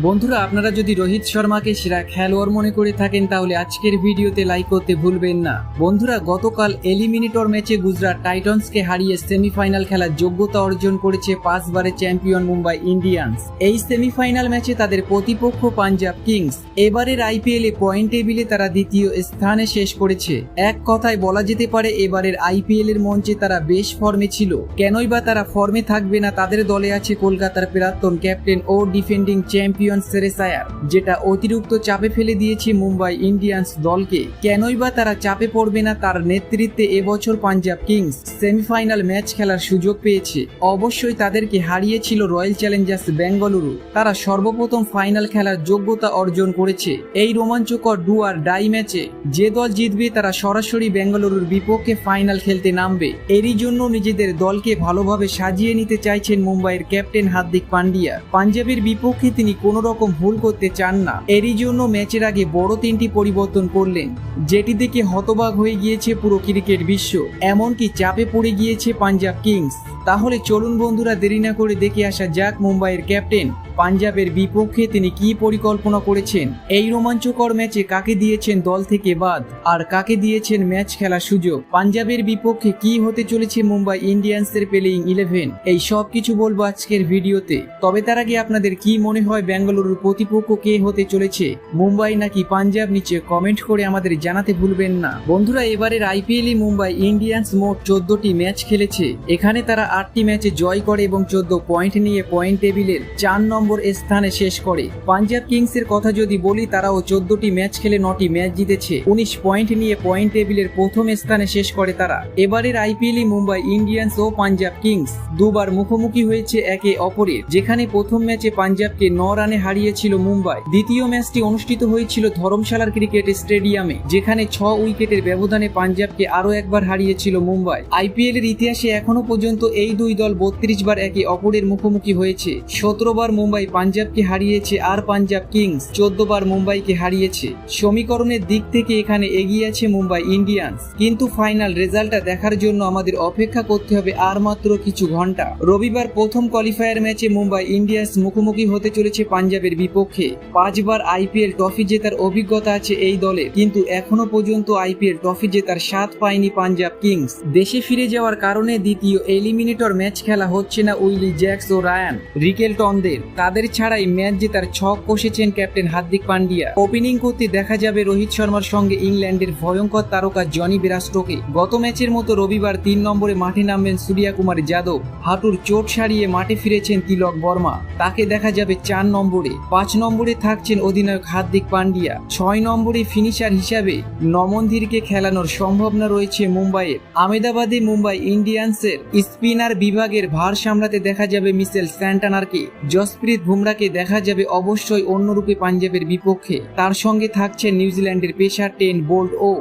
বন্ধুরা, আপনারা যদি রোহিত শর্মাকে সেরা খেলোয়াড় মনে করে থাকেন তাহলে আজকের ভিডিওতে লাইক করতে ভুলবেন না। বন্ধুরা, গতকাল এলিমিনেটর ম্যাচে গুজরাট টাইটান্সকে হারিয়ে সেমিফাইনাল খেলার যোগ্যতা অর্জন করেছে 5 বারের চ্যাম্পিয়ন মুম্বাই ইন্ডিয়ান্স। এই সেমিফাইনাল ম্যাচে তাদের প্রতিপক্ষ পাঞ্জাব কিংস। এবারের আইপিএলে পয়েন্ট টেবিলে তারা দ্বিতীয় স্থানে শেষ করেছে। এক কথায় বলা যেতে পারে এবারের আইপিএল এর মঞ্চে তারা বেশ ফর্মে ছিল। কেনই বা তারা ফর্মে থাকবে না? তাদের দলে আছে কলকাতার প্রাক্তন ক্যাপ্টেন ও ডিফেন্ডিং চ্যাম্পিয়ন শ্রেয়স আয়ার, যেটা অতিরিক্ত চাপে ফেলে দিয়েছে মুম্বাই ইন্ডিয়ান্স দলকে। কেনই বা তারা চাপে পড়বে না? তার নেতৃত্বে এবছর পাঞ্জাব কিংস সেমিফাইনাল ম্যাচ খেলার সুযোগ পেয়েছে। অবশ্যই তাদেরকে হারিয়েছিল রয়্যাল চ্যালেঞ্জার্স বেঙ্গালুরু। তারা সর্বপ্রথম ফাইনাল খেলার যোগ্যতা অর্জন করেছে। এই রোমাঞ্চকর ডু আর ডাই ম্যাচে যে দল জিতবে তারা সরাসরি বেঙ্গালুরুর বিপক্ষে ফাইনাল খেলতে নামবে। এরই জন্য নিজেদের দলকে ভালোভাবে সাজিয়ে নিতে চাইছেন মুম্বাইয়ের ক্যাপ্টেন হার্দিক পান্ডিয়া। পাঞ্জাবের বিপক্ষে তিনি কোনো রকম ভুল করতে চান না। এরই জন্য ম্যাচের আগে বড় 3টি পরিবর্তন করলেন, যেটি দেখে হতবাক হয়ে গিয়েছে পুরো ক্রিকেট বিশ্ব। এমনকি চাপে পড়ে গিয়েছে পাঞ্জাব কিংস। তাহলে চলুন বন্ধুরা, দেরি না করে দেখে আসা যাক মুম্বাইয়ের ক্যাপ্টেন পাঞ্জাবের বিপক্ষে তিনি কি পরিকল্পনা করেছেন। এই রোমাঞ্চকর ম্যাচে কাকে দিয়েছেন দল থেকে বাদ, আর কাকে দিয়েছেন ম্যাচ খেলার সুযোগ। পাঞ্জাবের বিপক্ষে কি হতে চলেছে মুম্বাই ইন্ডিয়ান্সের প্লেইং 11, এই সব কিছু বলবো আজকের ভিডিওতে। তবে তার আগে আপনাদের কি মনে হয় বেঙ্গালুরুর প্রতিপক্ষ কে হতে চলেছে, মুম্বাই নাকি পাঞ্জাব? নিচে কমেন্ট করে আমাদের জানাতে ভুলবেন না। বন্ধুরা, এবারের আইপিএলে মুম্বাই ইন্ডিয়ান্স মোট 14টি ম্যাচ খেলেছে। এখানে তারা 8টি ম্যাচে জয় করে এবং 14 পয়েন্ট নিয়ে পয়েন্ট টেবিলের 4 নম্বর স্থানে শেষ করে। পাঞ্জাব কিংস এর কথা যদি বলি, তারাও 14টি ম্যাচ খেলে 9টি ম্যাচ জিতেছে। 19 পয়েন্ট নিয়ে পয়েন্ট টেবিলের প্রথম স্থানে শেষ করে তারা। এবারের আইপিএলে মুম্বাই ইন্ডিয়ান্স ও পাঞ্জাব কিংস দুবার মুখোমুখি হয়েছে একে অপরের, যেখানে প্রথম ম্যাচে পাঞ্জাবকে 9 রানে হারিয়েছিল মুম্বাই। দ্বিতীয় ম্যাচটি অনুষ্ঠিত হয়েছিল ধরমশালার ক্রিকেট স্টেডিয়ামে, যেখানে 6 উইকেটের ব্যবধানে পাঞ্জাবকে আরও একবার হারিয়েছিল মুম্বাই। আইপিএল এর ইতিহাসে এখনো পর্যন্ত এই দুই দল 32 বার একে অপরের মুখোমুখি হয়েছে। 17 বার মুম্বাই পাঞ্জাবকে হারিয়েছে আর পাঞ্জাব কিংস 14 বার মুম্বাইকে হারিয়েছে। সমীকরণের দিক থেকে এখানে এগিয়ে আছে মুম্বাই ইন্ডিয়ান্স, কিন্তু ফাইনাল রেজাল্টটা দেখার জন্য আমাদের অপেক্ষা করতে হবে আর মাত্র কিছু ঘন্টা। রবিবার প্রথম কোয়ালিফায়ার ম্যাচে মুম্বাই ইন্ডিয়ান্স মুখোমুখি হতে চলেছে পাঞ্জাবের বিপক্ষে। 5 বার আইপিএল ট্রফি জেতার অভিজ্ঞতা আছে এই দলের, কিন্তু এখনো পর্যন্ত আইপিএল ট্রফি জেতার স্বাদ পায়নি পাঞ্জাব কিংস। দেশে ফিরে যাওয়ার কারণে দ্বিতীয় এলিমিনেটর ম্যাচ খেলা হচ্ছে না উইলি জ্যাক্স ও রায়ান রিকেলটনদের। তাদের ছাড়াই ম্যাচ জেতার ছক কষেছেন ক্যাপ্টেন হার্দিক পান্ডিয়া। ওপেনিং করতে দেখা যাবে রোহিত শর্মার সঙ্গে ইংল্যান্ডের ভয়ঙ্কর তারকা জনি বেরাস্টোকে। গত ম্যাচের মতো রবিবার 3 নম্বরে মাঠে নামবেন সূর্যা কুমার যাদব। হাঁটুর চোট সারিয়ে মাঠে ফিরেছেন তিলক বর্মা, তাকে দেখা যাবে 4 নম্বরে। 5 নম্বরে থাকছেন অধিনায়ক হার্দিক পান্ডিয়া। 6 নম্বরে ফিনিশার হিসাবে নমনধীরকে খেলানোর সম্ভাবনা রয়েছে মুম্বাইয়ের। আহমেদাবাদে মুম্বাই ইন্ডিয়ান্সের স্পিনার বিভাগের ভার সামলাতে দেখা যাবে মিচেল স্যান্টানারকে। জসপ্রীত বুমরাকে দেখা যাবে অবশ্যই অন্যরূপে পাঞ্জাবের বিপক্ষে। তার সঙ্গে থাকছেন নিউজিল্যান্ডের পেসার টেন বোল্ট ও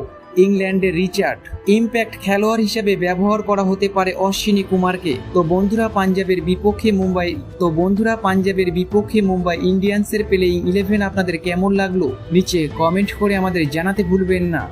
ইংল্যান্ডের রিচার্ড। ইম্প্যাক্ট খেলোয়াড় হিসেবে ব্যবহার করা হতে পারে অশ্বিনী কুমারকে। তো বন্ধুরা, পাঞ্জাবের বিপক্ষে মুম্বাই ইন্ডিয়ান্সের প্লেইং 11 আপনাদের কেমন লাগলো নিচে কমেন্ট করে আমাদের জানাতে ভুলবেন না।